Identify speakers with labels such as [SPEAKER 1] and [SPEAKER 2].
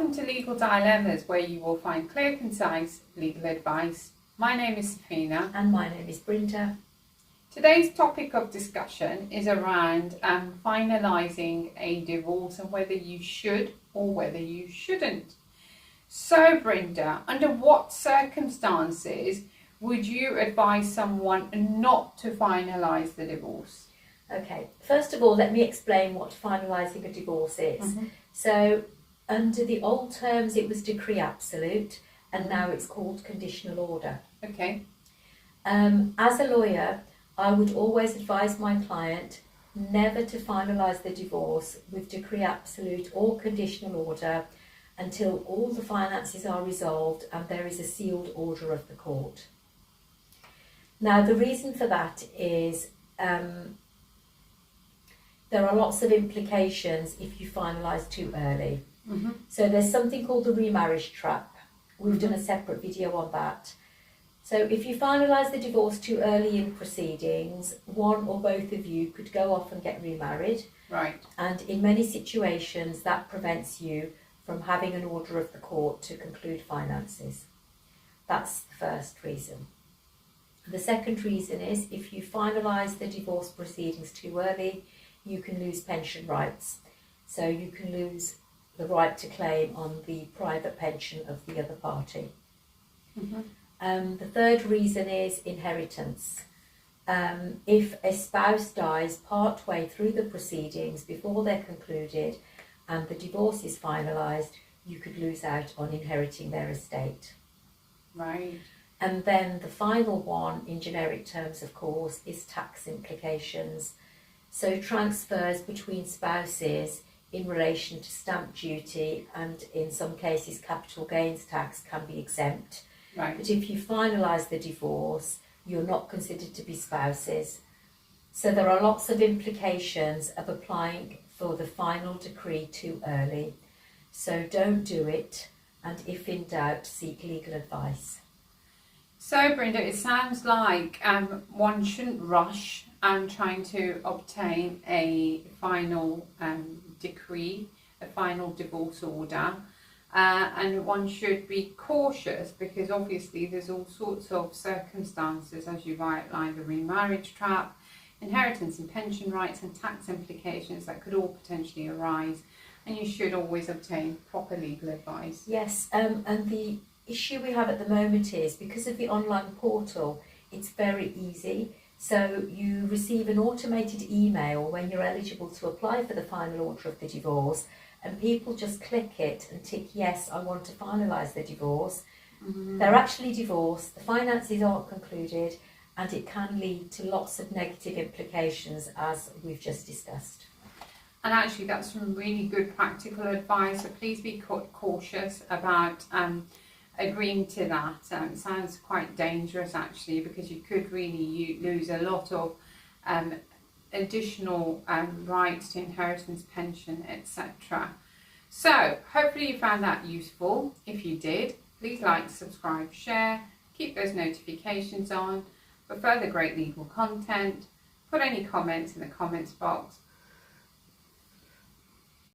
[SPEAKER 1] Welcome to Legal Dilemmas, where you will find clear, concise legal advice. My name is Safina.
[SPEAKER 2] And my name is Brenda.
[SPEAKER 1] Today's topic of discussion is around finalising a divorce and whether you should or whether you shouldn't. So Brenda, under what circumstances would you advise someone not to finalise the divorce?
[SPEAKER 2] Okay, first of all, let me explain what finalising a divorce is. So, under the old terms, it was decree absolute, and now it's called conditional order.
[SPEAKER 1] Okay.
[SPEAKER 2] As a lawyer, I would always advise my client never to finalise the divorce with decree absolute or conditional order until all the finances are resolved and there is a sealed order of the court. Now, the reason for that is there are lots of implications if you finalise too early. So there's something called the remarriage trap. We've done a separate video on that. So if you finalise the divorce too early in proceedings, one or both of you could go off and get remarried.
[SPEAKER 1] Right.
[SPEAKER 2] And in many situations that prevents you from having an order of the court to conclude finances. That's the first reason. The second reason is if you finalise the divorce proceedings too early, you can lose pension rights. So you can lose the right to claim on the private pension of the other party. The third reason is inheritance. If a spouse dies part way through the proceedings before they're concluded and the divorce is finalised, you could lose out on inheriting their estate.
[SPEAKER 1] Right.
[SPEAKER 2] And then the final one, in generic terms of course, is tax implications. So transfers between spouses in relation to stamp duty and in some cases capital gains tax can be exempt.
[SPEAKER 1] Right.
[SPEAKER 2] But if you finalise the divorce, you're not considered to be spouses. So there are lots of implications of applying for the final decree too early. So don't do it, and if in doubt, seek legal advice.
[SPEAKER 1] So Brenda, it sounds like one shouldn't rush trying to obtain a final decree, a final divorce order, and one should be cautious because obviously there's all sorts of circumstances, as you've outlined, the remarriage trap, inheritance and pension rights and tax implications that could all potentially arise, and you should always obtain proper legal advice.
[SPEAKER 2] Yes, and the issue we have at the moment is because of the online portal, it's very easy. So you receive an automated email when you're eligible to apply for the final order of the divorce, and people just click it and tick yes, I want to finalise the divorce. They're actually divorced, the finances aren't concluded, and it can lead to lots of negative implications as we've just discussed.
[SPEAKER 1] And actually that's some really good practical advice, so please be cautious about agreeing to that. It sounds quite dangerous actually, because you could really lose a lot of additional rights to inheritance, pension, etc. So hopefully you found that useful. If you did, please like, subscribe, share, keep those notifications on for further great legal content. Put any comments in the comments box.